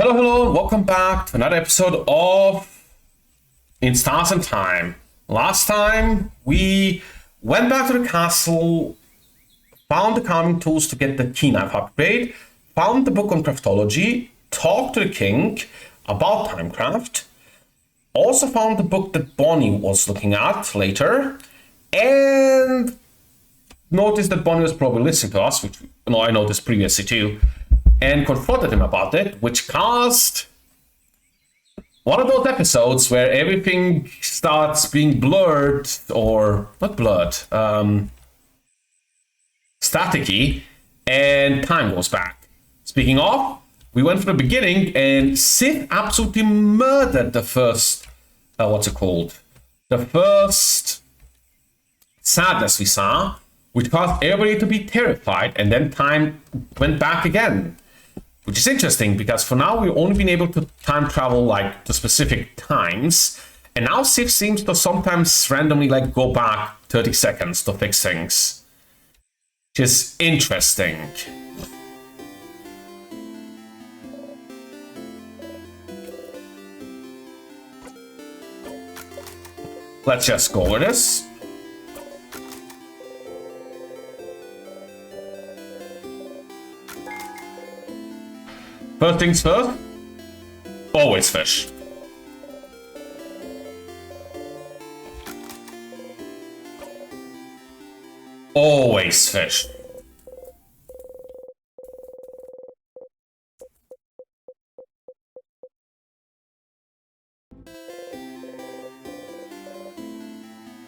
Hello, hello, welcome back to another episode of In Stars and Time. Last time, we went back to the castle, found the carving tools to get the key knife upgrade, found the book on craftology, talked to the king about timecraft, also found the book that Bonnie was looking at later, and noticed that Bonnie was probably listening to us, which I noticed previously too, and confronted him about it, which caused one of those episodes where everything starts being blurred, or not blurred, staticky, and time goes back. Speaking of, we went from the beginning, and Sith absolutely murdered the first, the first sadness we saw, which caused everybody to be terrified, and then time went back again. Which is interesting, because for now we've only been able to time travel to specific times, and now Sith seems to sometimes randomly go back 30 seconds to fix things. Which is interesting. Let's just go over this. First things first, always fish. Always fish.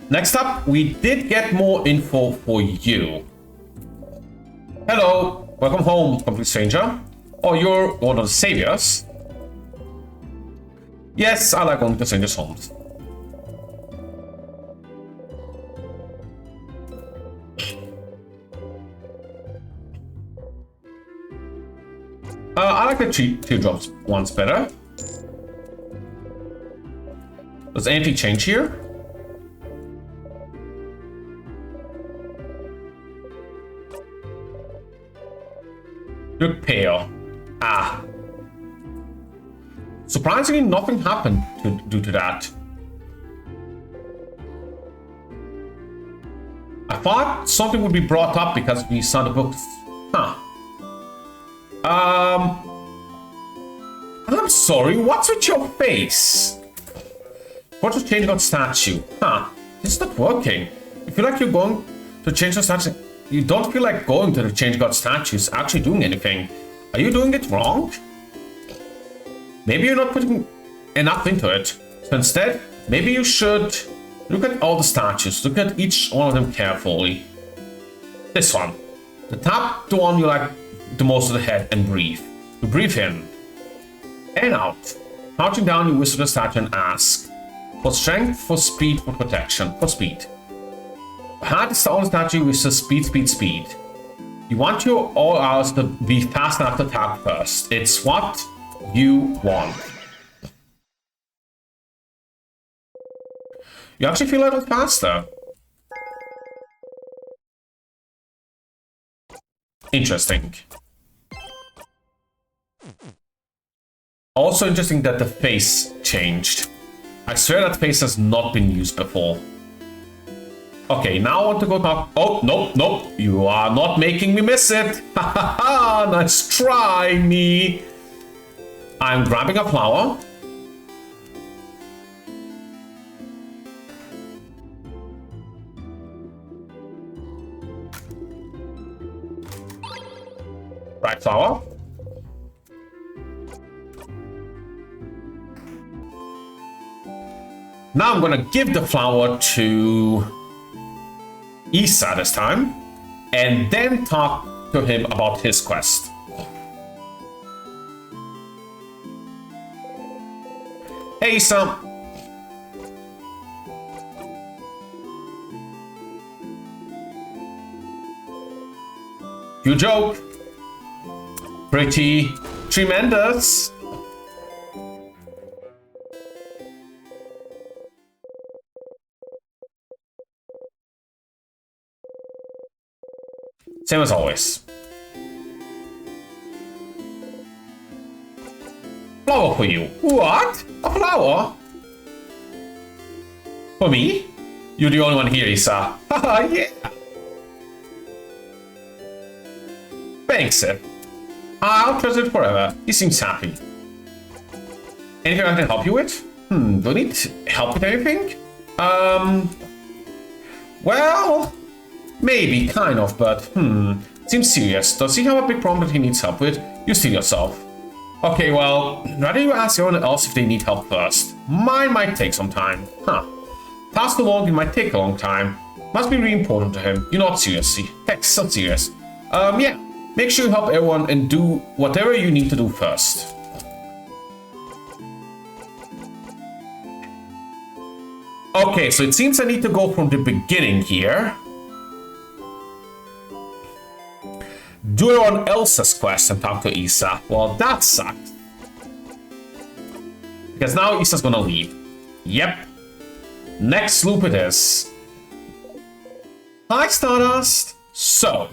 Next up, we did get more info for you. Hello, welcome home, complete stranger. Oh, you're one of the saviors? Yes, I like going to strangers' homes. I like the teardrops ones better. Does anything change here? You're pale. Ah. Surprisingly, nothing happened due to that. I thought something would be brought up because we saw the books. Huh. I'm sorry, what's with your face? What's with changing on statue? Huh. This is not working. You feel like you're going to change the statue. You don't feel like going to the Change God statues actually doing anything. Are you doing it wrong? Maybe you're not putting enough into it. So instead, maybe you should look at all the statues. Look at each one of them carefully. This one. Tap the one you like the most of the head and breathe. You breathe in. And out. Crouching down, you whistle the statue and ask. For strength, for speed, for protection. For speed. Behind the stone statue whistles speed, speed, speed. You want your all hours to be fast enough to tap first. It's what you want. You actually feel a little faster. Interesting. Also interesting that the face changed. I swear that face has not been used before. Okay, now I want to go talk. Oh, nope, nope. You are not making me miss it. Ha ha ha, nice try, me. I'm grabbing a flower. Right flower. Now I'm gonna give the flower to Issa this time, and then talk to him about his quest. Hey Issa. You joke. Pretty tremendous. Same as always. Flower for you. What? A flower? For me? You're the only one here, Isa. Haha, yeah. Thanks, sir. I'll trust it forever. He seems happy. Anything I can help you with? Do you need help with anything? Well, maybe, kind of, but seems serious. Does he have a big problem that he needs help with? You steal yourself. Okay, well, rather you ask everyone else if they need help first. Mine might take some time. Task along, it might take a long time. Must be really important to him. You're not seriously. Heck, so serious. Yeah. Make sure you help everyone and do whatever you need to do first. Okay, so it seems I need to go from the beginning here. Do everyone else's quest and talk to Isa. Well, that sucks. Because now Isa's gonna leave. Yep. Next loop it is. Hi, Stardust. So,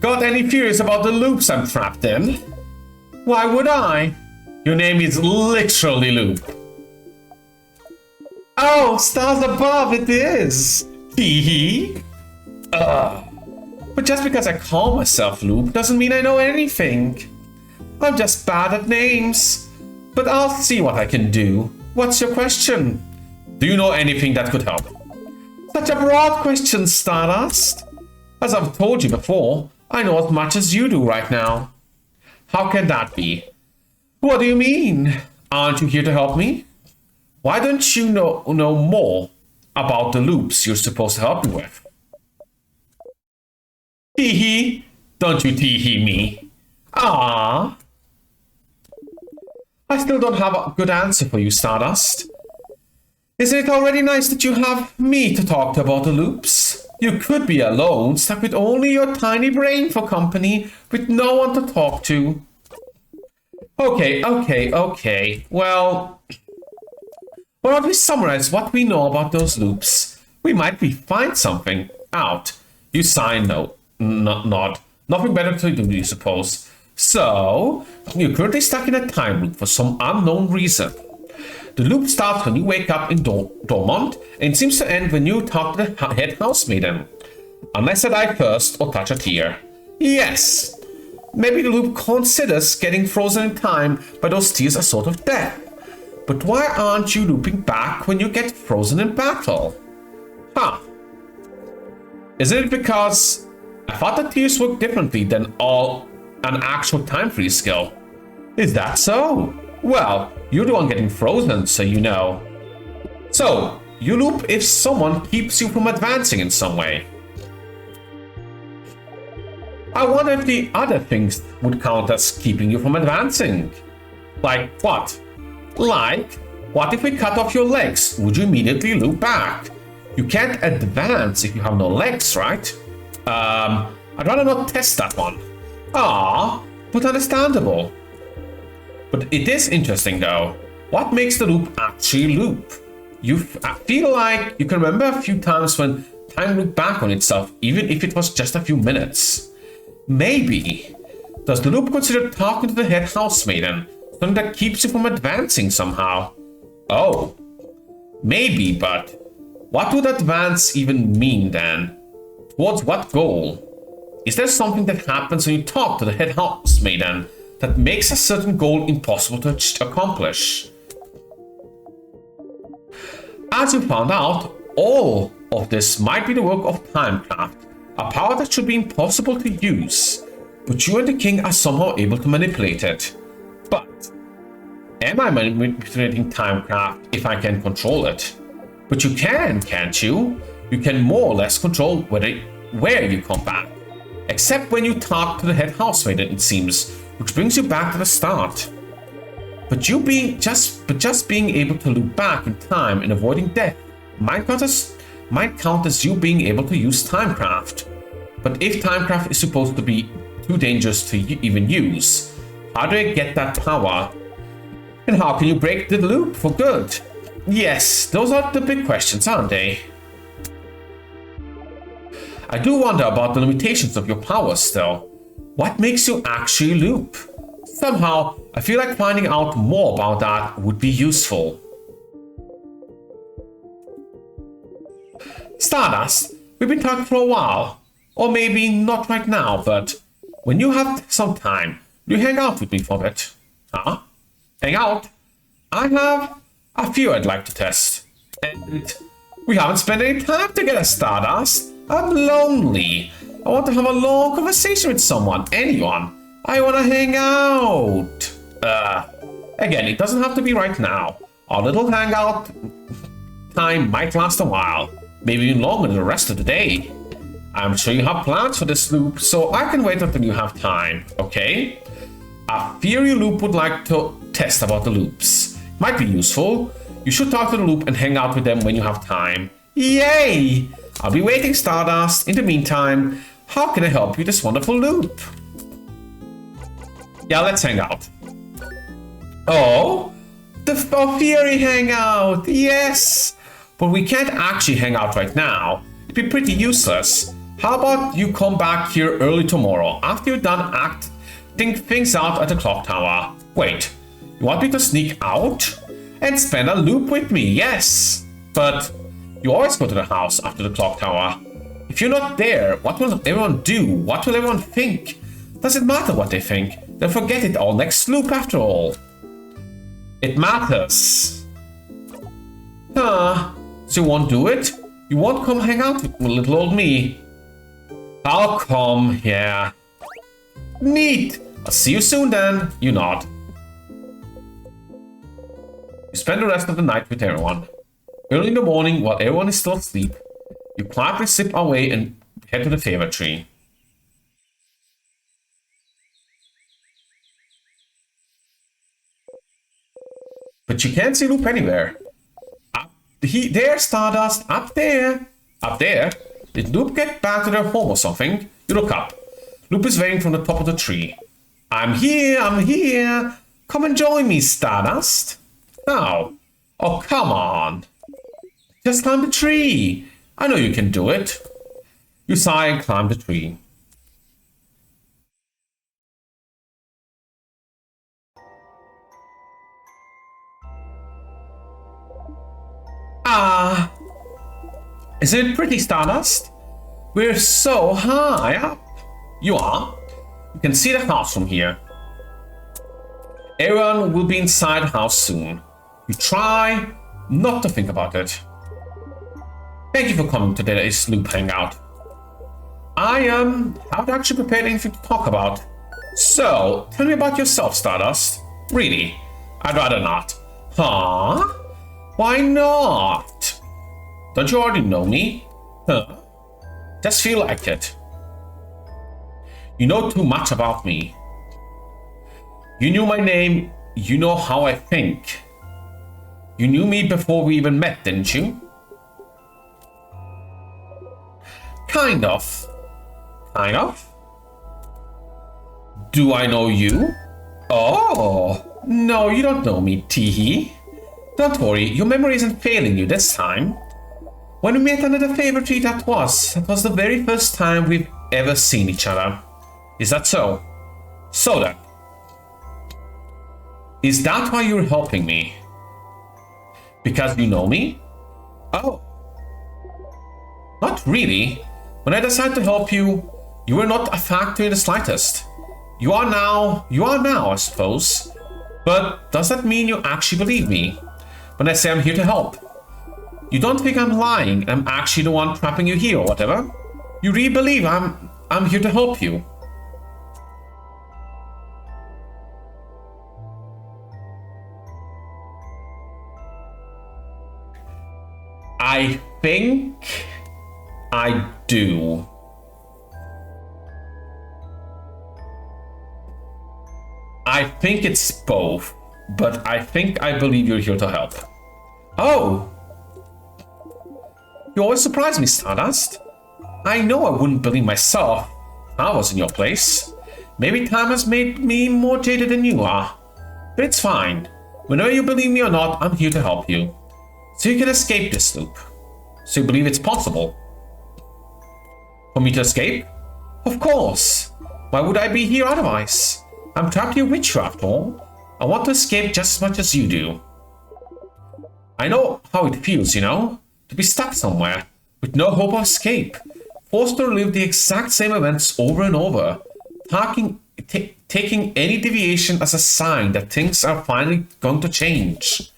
got any theories about the loops I'm trapped in? Why would I? Your name is literally Loop. Oh, stars above, it is. Hee hee. But just because I call myself Loop doesn't mean I know anything. I'm just bad at names. But I'll see what I can do. What's your question? Do you know anything that could help? Such a broad question, Stardust. As I've told you before, I know as much as you do right now. How can that be? What do you mean? Aren't you here to help me? Why don't you know more about the loops you're supposed to help me with? Hee hee. Don't you tee hee me. Ah. I still don't have a good answer for you, Stardust. Isn't it already nice that you have me to talk to about the loops? You could be alone, stuck with only your tiny brain for company, with no one to talk to. Okay. Well, why don't we summarize what we know about those loops? We might find something out. You sign no, nod. Nothing better to do, you suppose. So, you're currently stuck in a time loop for some unknown reason. The loop starts when you wake up in Dormont and seems to end when you talk to the head housemaiden. Unless I die first or touch a tear. Yes, maybe the loop considers getting frozen in time by those tears a sort of death. But why aren't you looping back when you get frozen in battle? Isn't it because I thought the tears work differently than an actual time freeze skill? Is that so? Well, you're the one getting frozen, so you know. So, you loop if someone keeps you from advancing in some way. I wonder if the other things would count as keeping you from advancing. Like what? Like, what if we cut off your legs? Would you immediately loop back? You can't advance if you have no legs, right? I'd rather not test that one. But understandable. But it is interesting though. What makes the loop actually loop? I feel like you can remember a few times when time looped back on itself, even if it was just a few minutes. Maybe. Does the loop consider talking to the head housemaiden something that keeps you from advancing somehow? Oh. Maybe, but what would advance even mean then? Towards what goal? Is there something that happens when you talk to the head housemaiden that makes a certain goal impossible to accomplish? As you found out, all of this might be the work of Timecraft, a power that should be impossible to use, but you and the king are somehow able to manipulate it. But am I manipulating Timecraft if I can control it? But you can, can't you? You can more or less control where you come back. Except when you talk to the head housemaiden, it seems, which brings you back to the start. But just being able to loop back in time and avoiding death might count as you being able to use Timecraft. But if Timecraft is supposed to be too dangerous to even use, how do I get that power? And how can you break the loop for good? Yes, those are the big questions, aren't they? I do wonder about the limitations of your powers still. What makes you actually loop? Somehow, I feel like finding out more about that would be useful. Stardust, we've been talking for a while. Or maybe not right now, but when you have some time, you hang out with me for a bit. Huh? Hang out? I have a few I'd like to test. And we haven't spent any time together, Stardust. I'm lonely. I want to have a long conversation with someone, anyone. I want to hang out. Again, it doesn't have to be right now. Our little hangout time might last a while. Maybe even longer than the rest of the day. I'm sure you have plans for this loop, so I can wait until you have time, okay? A theory loop would like to test about the loops. Might be useful. You should talk to the loop and hang out with them when you have time. Yay! I'll be waiting, Stardust. In the meantime, how can I help you this wonderful loop? Yeah, let's hang out. Oh, the theory hangout, yes! But we can't actually hang out right now. It'd be pretty useless. How about you come back here early tomorrow after you're done acting things out at the clock tower? Wait, you want me to sneak out? And spend a loop with me, yes! But you always go to the house after the clock tower. If you're not there, what will everyone do? What will everyone think? Doesn't matter what they think. They'll forget it all next loop after all. It matters. Huh. So you won't do it? You won't come hang out with little old me? I'll come, yeah. Neat. I'll see you soon then. You nod. You spend the rest of the night with everyone. Early in the morning, while everyone is still asleep, you quietly slip away and head to the favorite tree. But you can't see Loop anywhere. There, Stardust, up there. Up there? Did Loop get back to their home or something? You look up. Loop is waving from the top of the tree. I'm here, I'm here. Come and join me, Stardust. Now. Oh, come on. Just climb the tree. I know you can do it. You sigh and climb the tree. Ah. Isn't it pretty, Stardust? We're so high up. You are. You can see the house from here. Everyone will be inside the house soon. You try not to think about it. Thank you for coming to today's Loop Hangout. I haven't actually prepared anything to talk about. So, tell me about yourself, Stardust. Really? I'd rather not. Huh? Why not? Don't you already know me? Huh? Just feel like it. You know too much about me. You knew my name. You know how I think. You knew me before we even met, didn't you? Kind of. Kind of? Do I know you? Oh, no, you don't know me, teehee. Don't worry, your memory isn't failing you this time. When we met under the favorite tree, that was the very first time we've ever seen each other. Is that so? So then. Is that why you're helping me? Because you know me? Oh. Not really. When I decided to help you, you were not a factor in the slightest. You are now, I suppose. But does that mean you actually believe me when I say I'm here to help? You don't think I'm lying and I'm actually the one trapping you here or whatever? You really believe I'm here to help you? I think I do. I think it's both, but I think I believe you're here to help. Oh! You always surprise me, Stardust. I know I wouldn't believe myself if I was in your place. Maybe time has made me more jaded than you are. But it's fine. Whenever you believe me or not, I'm here to help you. So you can escape this loop. So you believe it's possible? For me to escape? Of course. Why would I be here otherwise? I'm trapped here with you after all. I want to escape just as much as you do. I know how it feels, you know? To be stuck somewhere, with no hope of escape. Forced to relive the exact same events over and over. Taking any deviation as a sign that things are finally going to change.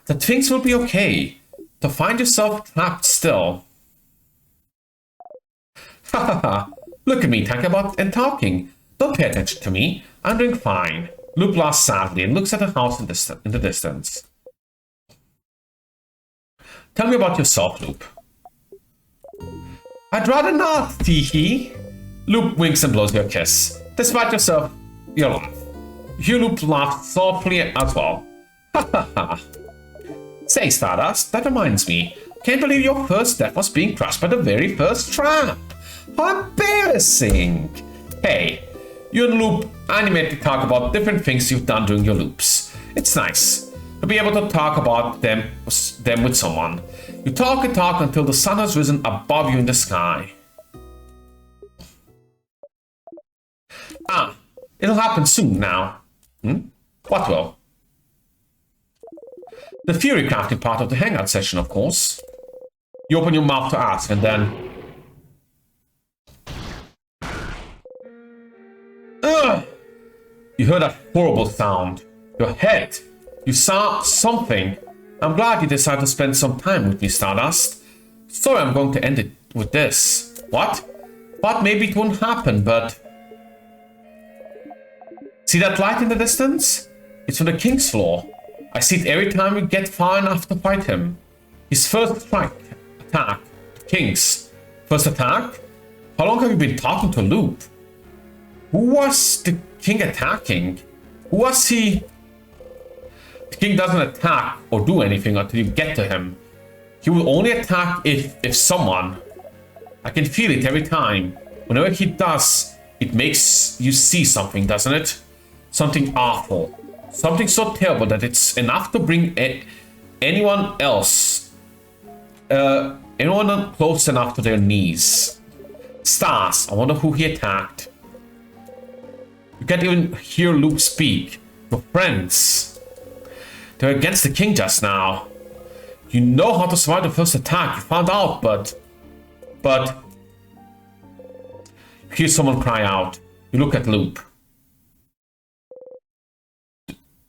That things will be okay. To find yourself trapped still. Ha ha ha. Look at me talking about and talking. Don't pay attention to me. I'm doing fine. Luke laughs sadly and looks at the house in the distance. Tell me about yourself, Luke. I'd rather not, teehee. Luke winks and blows you a kiss. Despite yourself, you laugh. Luke laughs softly as well. Ha ha ha. Say, Stardust, that reminds me. Can't believe your first death was being crushed by the very first trap. How embarrassing. Hey, you and Loop animate to talk about different things you've done during your loops. It's nice to be able to talk about them with someone. You talk and talk until the sun has risen above you in the sky. Ah, it'll happen soon now. What will? The Fury crafting part of the hangout session, of course. You open your mouth to ask and then... Ugh! You heard that horrible sound. Your head. You saw something. I'm glad you decided to spend some time with me, Stardust. Sorry, I'm going to end it with this. What? Thought maybe it wouldn't happen, but... See that light in the distance? It's from the King's floor. I see it every time we get far enough to fight him. His first attack. King's first attack? How long have you been talking to Loop? Who was the king attacking? Who was he? The king doesn't attack or do anything until you get to him. He will only attack if someone. I can feel it every time. Whenever he does, it makes you see something, doesn't it? Something awful. Something so terrible that it's enough to bring anyone else, anyone close enough to their knees. Stars, I wonder who he attacked. You can't even hear Luke speak. Your friends. They're against the king just now. You know how to survive the first attack. You found out, but... You hear someone cry out. You look at Loop.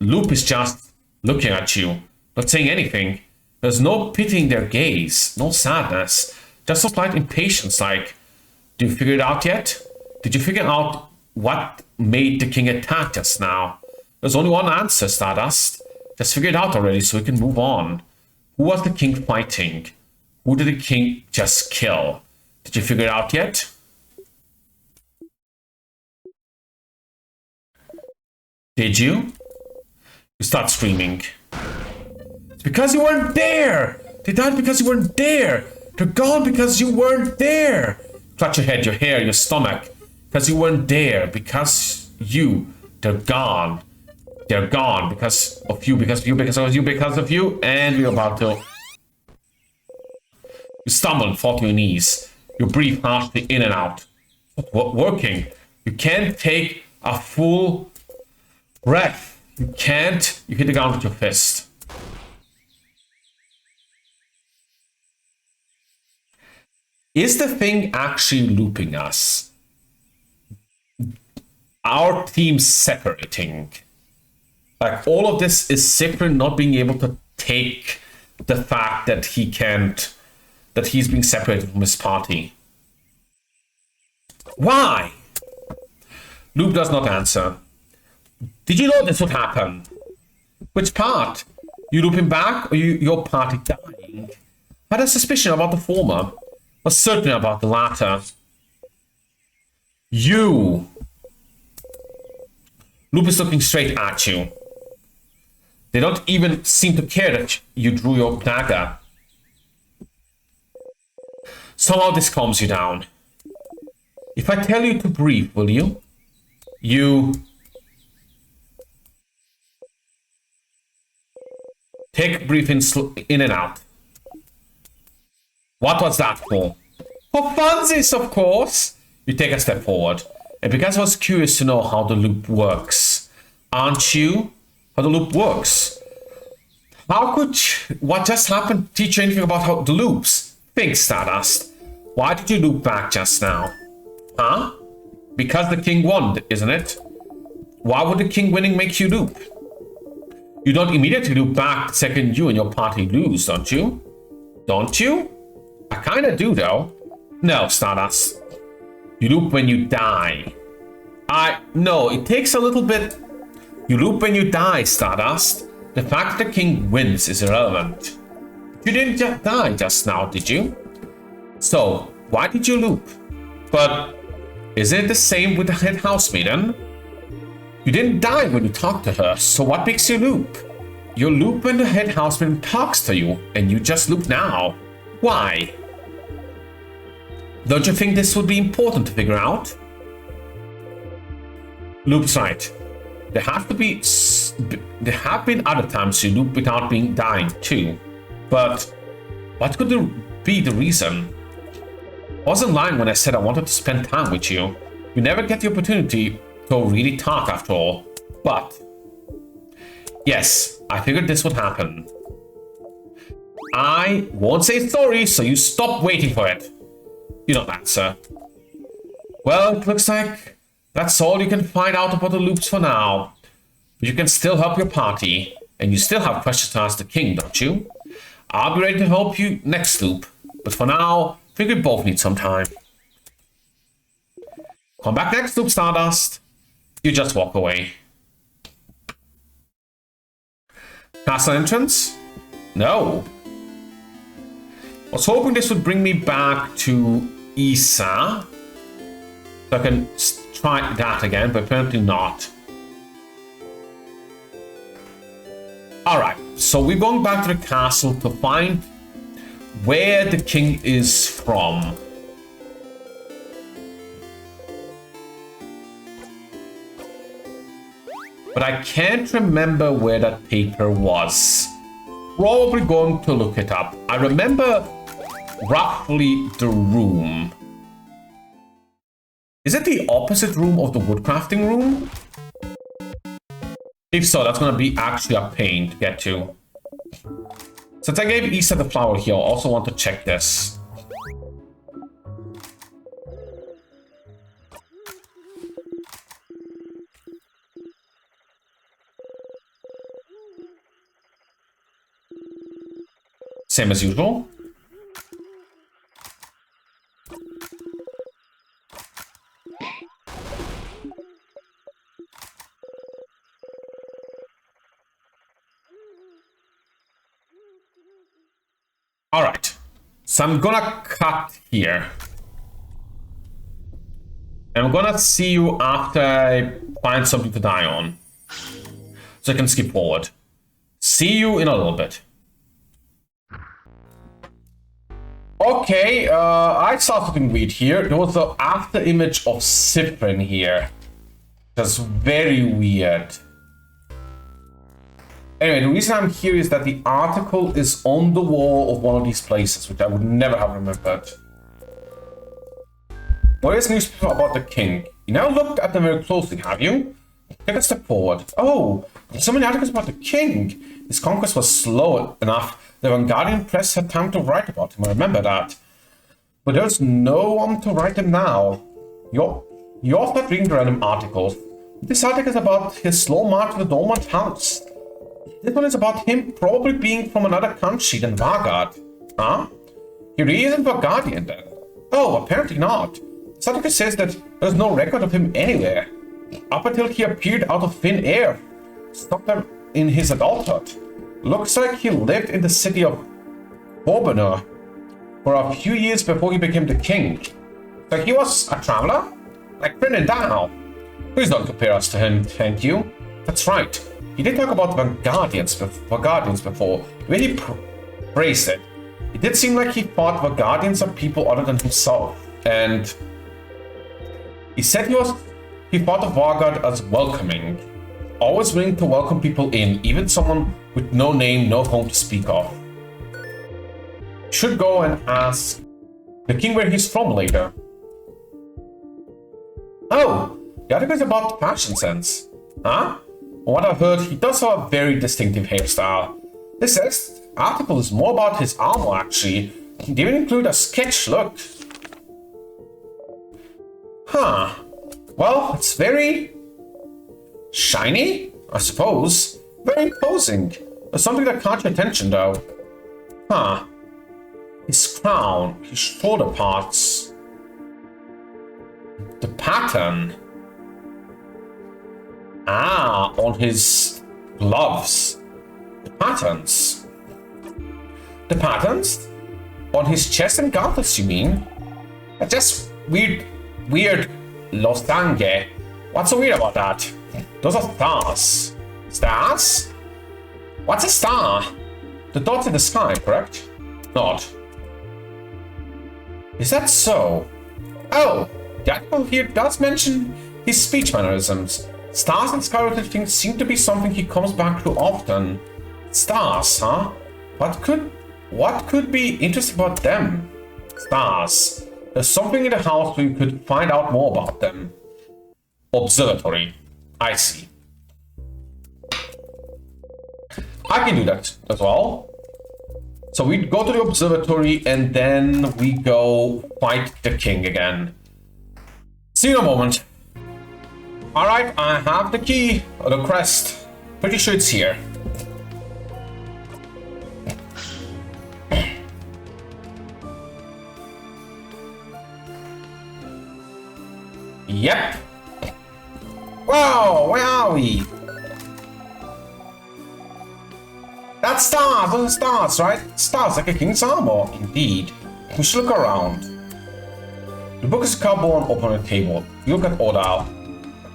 Loop is just looking at you, not saying anything. There's no pitying their gaze, no sadness. Just a slight impatience like, do you figure it out yet? Did you figure out what made the king attack just now? There's only one answer, Stardust. Just figure it out already so we can move on. Who was the king fighting? Who did the king just kill? Did you figure it out yet? Did you? You start screaming. It's because you weren't there! They died because you weren't there! They're gone because you weren't there! Clutch your head, your hair, your stomach. Because you weren't there. Because you. They're gone. They're gone because of you, because of you, because of you, because of you. And we're about to... You stumble and fall to your knees. You breathe harshly in and out. It's not working. You can't take a full breath. You can't. You hit the ground with your fist. Is the thing actually looping us? Our team separating. Like, all of this is Cyprian not being able to take the fact that he can't, that he's being separated from his party. Why? Loop does not answer. Did you know this would happen? Which part? You loop him back or your party dying? I had a suspicion about the former. Was certain about the latter. You. Loop is looking straight at you. They don't even seem to care that you drew your dagger. Somehow this calms you down. If I tell you to breathe, will you? You... Take a breath in and out. What was that for? For funsies, of course! You take a step forward. And because I was curious to know how the loop works. Aren't you? How the loop works. How could what just happened teach you anything about how the loops? Think, Stardust. Why did you loop back just now? Huh? Because the king won, isn't it? Why would the king winning make you loop? You don't immediately loop back the second you and your party lose, don't you? Don't you? I kinda do, though. No, Stardust. You loop when you die. No, it takes a little bit. You loop when you die, Stardust. The fact that the king wins is irrelevant. You didn't just die just now, did you? So, why did you loop? But, isn't it the same with the head housemaiden? You didn't die when you talked to her, so what makes you loop? You loop when the head housemaiden talks to you, and you just loop now. Why? Don't you think this would be important to figure out? Loop's right. There have been other times you loop without being dying too. But what could be the reason? I wasn't lying when I said I wanted to spend time with you. You never get the opportunity to really talk after all. But yes, I figured this would happen. I won't say sorry, so you stop waiting for it. You don't answer. Well, it looks like that's all you can find out about the loops for now. But you can still help your party, and you still have questions to ask the king, don't you? I'll be ready to help you next loop, but for now, I think we both need some time. Come back next loop, Stardust. You just walk away. Castle entrance? No. I was hoping this would bring me back to Isa, so I can try that again, but apparently not. Alright, so we're going back to the castle to find where the king is from. But I can't remember where that paper was. Probably going to look it up. I remember roughly the room. Is it the opposite room of the woodcrafting room? If so, that's gonna be actually a pain to get to. Since I gave Isa the flower here, I also want to check this. Same as usual. All right, so I'm gonna cut here. And I'm gonna see you after I find something to die on. So I can skip forward. See you in a little bit. Okay, I saw something weird here. There was the after image of Cyprin here. That's very weird. Anyway, the reason I'm here is that the article is on the wall of one of these places, which I would never have remembered. What is newspaper about the king? You never looked at them very closely, have you? Take a step forward. Oh, there's so many articles about the king. His conquest was slow enough. The Vanguardian press had time to write about him, I remember that. But there's no one to write them now. You're not reading the random articles. This article is about his slow march to the Dormant House. This one is about him probably being from another country than Vargard. Huh? He really isn't Vargardian then? Oh, apparently not. This article says that there's no record of him anywhere. Up until he appeared out of thin air. Sometime in his adulthood. Looks like he lived in the city of Borbenor for a few years before he became the king. So he was a traveler? Like Bryn and Dow. Please don't compare us to him, thank you. That's right. He did talk about Vargardians before. The way he praised it. It did seem like he thought Vargardians are people other than himself. And he said he thought of Vargard as welcoming. Always willing to welcome people in, even someone with no name, no home to speak of. Should go and ask the king where he's from later. Oh, the article is about fashion sense. Huh? From what I've heard, he does have a very distinctive hairstyle. This article is more about his armor, actually. They even include a sketch look. Huh. Well, it's very shiny, I suppose. Very imposing. There's something that caught your attention, though. Huh. His crown, his shoulder parts. The pattern. Ah, on his gloves. The patterns. The patterns? On his chest and gauntlets, you mean? That's just weird losange. What's so weird about that? Those are stars. Stars? What's a star? The dots in the sky, correct? Not. Is that so? Oh, the article here does mention his speech mannerisms. Stars and sky-related things seem to be something he comes back to often. Stars, huh? What could be interesting about them? Stars. There's something in the house where you could find out more about them. Observatory. I see. I can do that as well. So we go to the observatory and then we go fight the king again. See you in a moment. Alright, I have the key, or the crest. Pretty sure it's here. Yep. Whoa, where are we? That's stars, those are stars, right? Stars like a king's armor, indeed. We should look around. The book is cardboard open on the table. You look at order.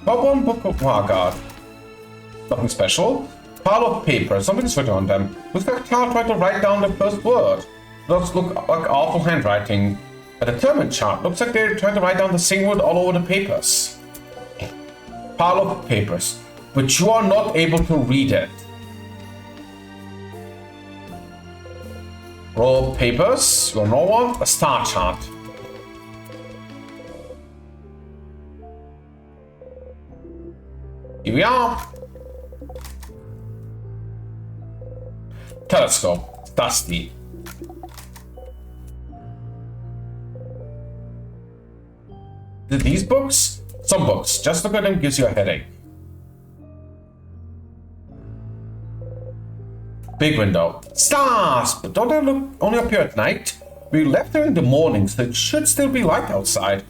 Cardboard book of Warguard. Nothing special. Pile of paper, something's written on them. Looks like a child tried to write down the first word. Does look like awful handwriting. A determined chart. Looks like they're trying to write down the same word all over the papers. Pile of papers. But you are not able to read it. Roll of papers. Your normal one. A star chart. Here we are. Telescope. Dusty. These books? Some books. Just look at them gives you a headache. Big window. Stars! But don't they only appear at night? We left there in the morning, so it should still be light outside.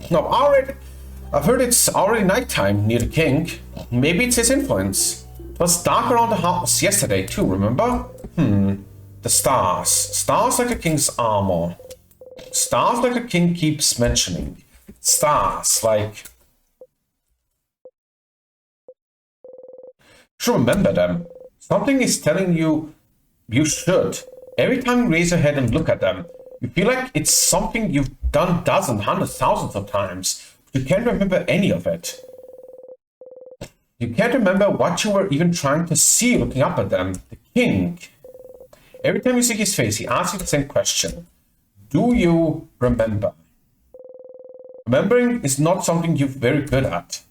Now, I've heard it's already nighttime near the king. Maybe it's his influence. It was dark around the house yesterday too, remember? The stars. Stars like the king's armor. Stars like the king keeps mentioning. Stars like... You should remember them. Something is telling you you should. Every time you raise your head and look at them, you feel like it's something you've done dozens, hundreds, thousands of times. You can't remember any of it. You can't remember what you were even trying to see looking up at them. The king. Every time you see his face, he asks you the same question. Do you remember? Remembering is not something you're very good at.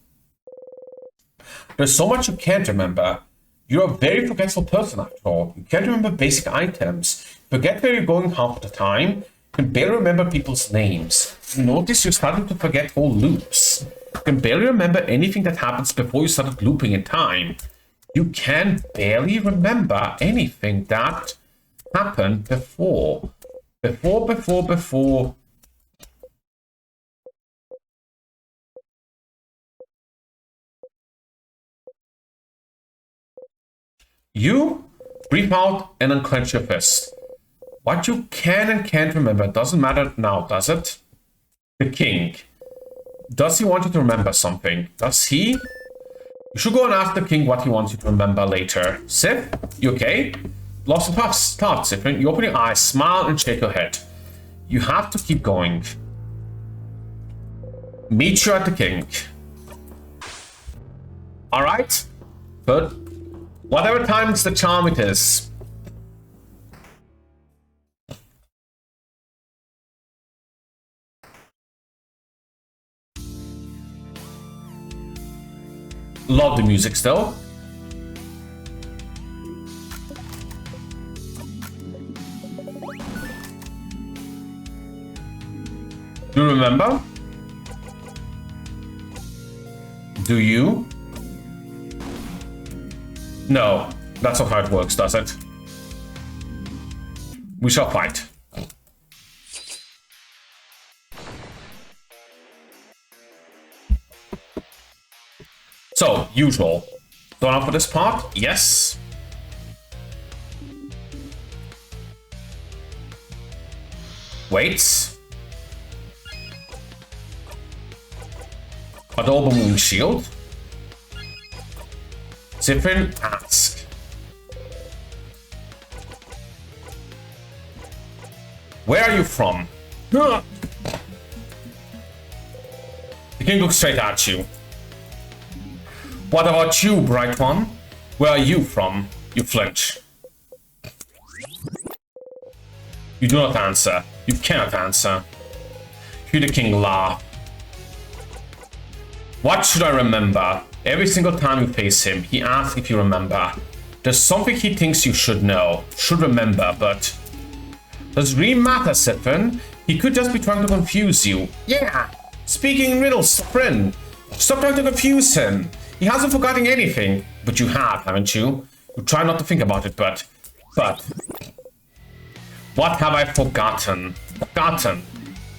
There's so much you can't remember. You're a very forgetful person after all. You can't remember basic items. You forget where you're going half the time. You can barely remember people's names. You notice you're starting to forget whole loops. You can barely remember anything that happens before you started looping in time. You can barely remember anything that happened before. Before. You breathe out and unclench your fist. What you can and can't remember doesn't matter now, does it? The king. Does he want you to remember something? Does he? You should go and ask the king what he wants you to remember later. Sif, you okay? Lost of thoughts, Sif. You open your eyes, smile, and shake your head. You have to keep going. Meet you at the king. Alright? Good. Whatever times the charm it is. love the music still. Do you remember? Do you? No, that's not how it works, does it? We shall fight. So, usual. Done up for this part? Yes. Waits. Adobe Moon Shield. Zifrin, ask. Where are you from? The king looks straight at you. What about you, bright one? Where are you from? You flinch. You do not answer. You cannot answer. Hear the king laugh. What should I remember? Every single time you face him, he asks if you remember. There's something he thinks you should know, should remember, but... Does it really matter, Sifrin? He could just be trying to confuse you. Yeah! Speaking in riddles, friend. Stop trying to confuse him. He hasn't forgotten anything. But you have, haven't you? You try not to think about it, but... What have I forgotten? Forgotten?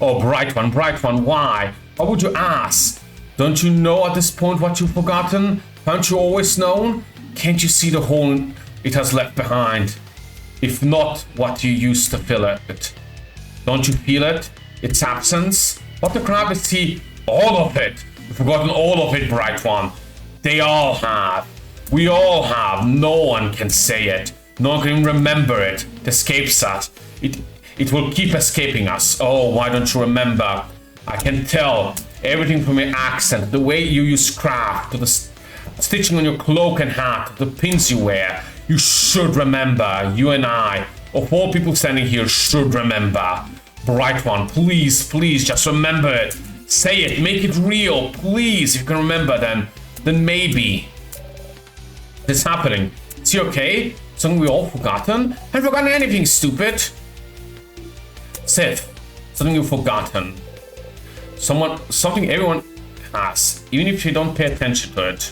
Oh, bright one, why? Why would you ask? Don't you know at this point what you've forgotten? Haven't you always known? Can't you see the hole it has left behind? If not, what you used to fill it. Don't you feel it? Its absence? What the crap is he? All of it. You've forgotten all of it, bright one. They all have. We all have. No one can say it. No one can remember it. It escapes us. It will keep escaping us. Oh, why don't you remember? I can tell. Everything from your accent, the way you use craft, to the stitching on your cloak and hat, the pins you wear. You should remember. You and I, of all people standing here, should remember. Bright one, please, just remember it. Say it, make it real, please. If you can remember, then maybe. This happening. Is he okay? Something we all forgotten? Haven't forgotten anything, stupid. Sith, something you've forgotten. Something everyone has, even if you don't pay attention to it.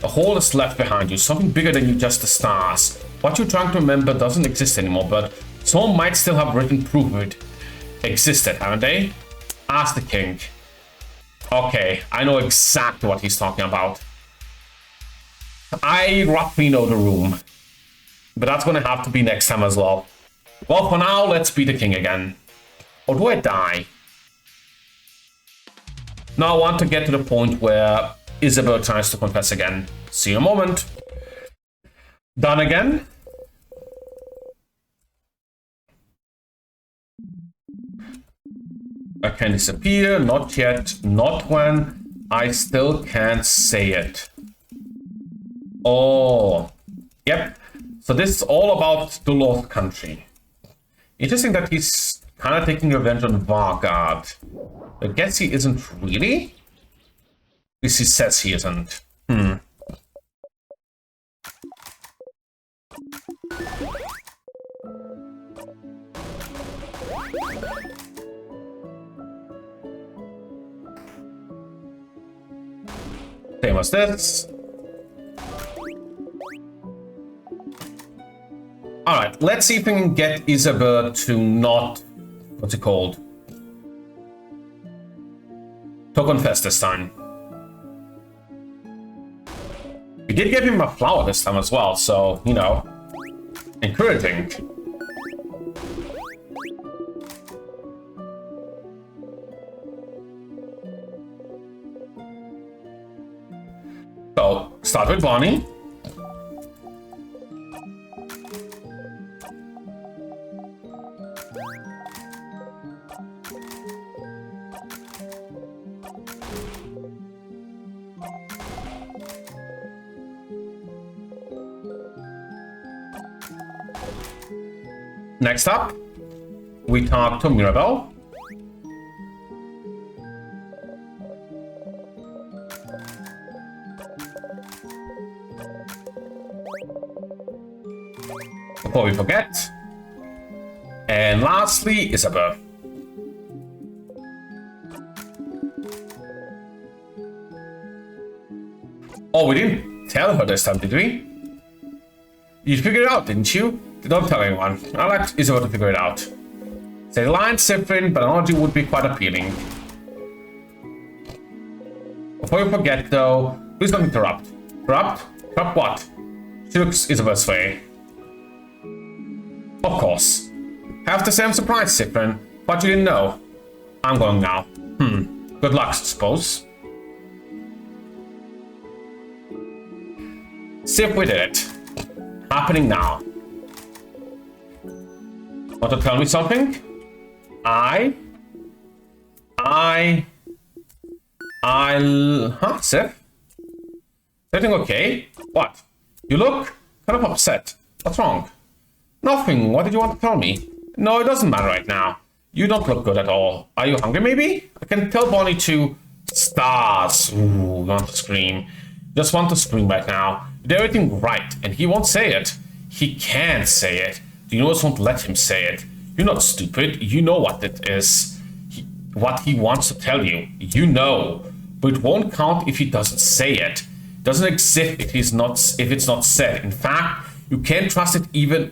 A hole is left behind you, something bigger than you, just the stars. What you're trying to remember doesn't exist anymore, but someone might still have written proof of it existed, haven't they? Ask the king. Okay, I know exactly what he's talking about. I roughly know the room, but that's gonna have to be next time as well. Well, for now, let's be the king again. Or do I die? Now I want to get to the point where Isabel tries to confess again. See you in a moment. Done again. I can disappear. Not yet. Not when I still can't say it. Oh. Yep. So this is all about the Lost Country. Interesting that he's kind of taking revenge on Vargard. I guess he isn't really? At least he says he isn't. Same as this. Alright, let's see if we can get Isabel to not... What's it called? To confess this time. We did give him a flower this time as well, so, you know, encouraging. So, start with Bonnie. Next up, we talk to Mirabelle. Before we forget. And lastly, Isabel. Oh, we didn't tell her this time, did we? You figured it out, didn't you? Don't tell anyone. I like Isabel to figure it out. Say the line's different, but analogy would be quite appealing. Before you forget, though, please don't interrupt. Interrupt? Interrupt what? She looks Isabel's way. Of course. Have to say I'm surprised, Cyprian, but you didn't know. I'm going now. Good luck, I suppose. See if we did it. Happening now. Want to tell me something? Huh, Sif? Everything okay? What? You look kind of upset. What's wrong? Nothing. What did you want to tell me? No, it doesn't matter right now. You don't look good at all. Are you hungry, maybe? I can tell Bonnie to... Stars. Ooh, you want to scream. Just want to scream right now. You did everything right, and he won't say it. He can't say it. The universe won't let him say it. You're not stupid. You know what it is. What he wants to tell you. You know. But it won't count if he doesn't say it. It doesn't exist if it's not said. In fact, you can't trust it even...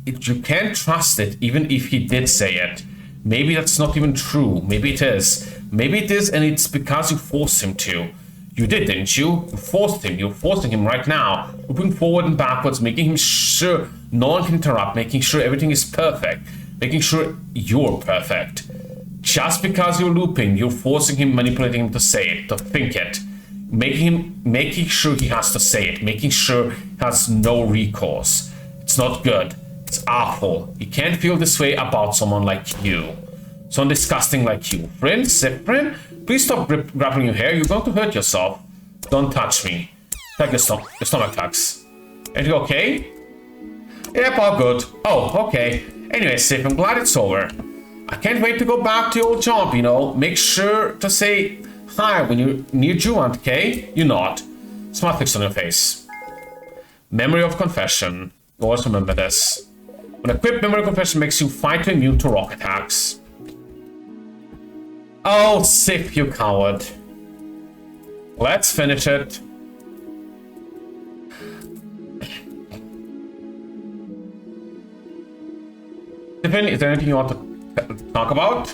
You can't trust it even if he did say it. Maybe that's not even true. Maybe it is. Maybe it is, and it's because you forced him to. You did, didn't you? You forced him. You're forcing him right now. Moving forward and backwards, making him sure no one can interrupt, making sure everything is perfect, making sure you're perfect. Just because you're looping, you're forcing him, manipulating him to say it, to think it. Making sure he has to say it, making sure he has no recourse. It's not good. It's awful. You can't feel this way about someone like you. Someone disgusting like you. Friend, Cyprian, please stop grabbing your hair. You're going to hurt yourself. Don't touch me. Take your stomach tucks. Everything okay? Yep, all good. Oh, okay. Anyway, Cyp, I'm glad it's over. I can't wait to go back to your old job, you know. Make sure to say hi when you're near Juant, okay? You nod. Smart fix on your face. Memory of confession. Always remember this. When equipped, memory of confession makes you fight immune to rock attacks. Oh, Cyp, you coward. Let's finish it. Tiffany, is there anything you want to talk about?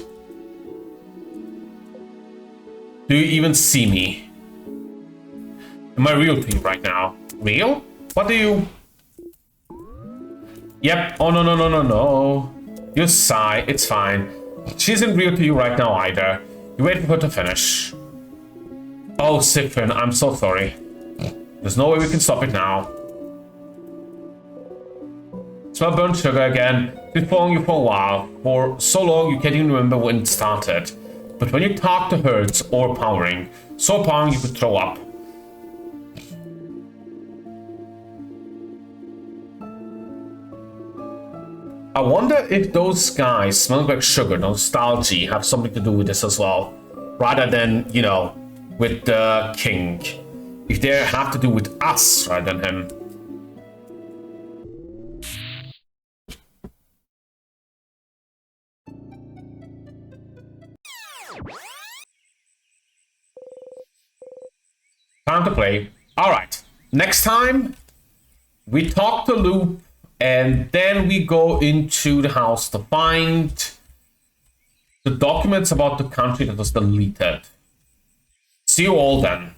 Do you even see me? Am I real to you right now? Real? What do you... Yep. Oh, no. You sigh. It's fine. She isn't real to you right now either. You wait for her to finish. Oh, Cyprian, I'm so sorry. There's no way we can stop it now. Smell burnt sugar again. It's been following you for a while. For so long you can't even remember when it started. But when you talk to her, it's overpowering. So overpowering you could throw up. I wonder if those guys smelling like sugar, nostalgia, have something to do with this as well. Rather than, you know, with the king. If they have to do with us rather than him. Time to play. Alright. Next time, we talk to Loop. And then we go into the house to find the documents about the country that was deleted. See you all then.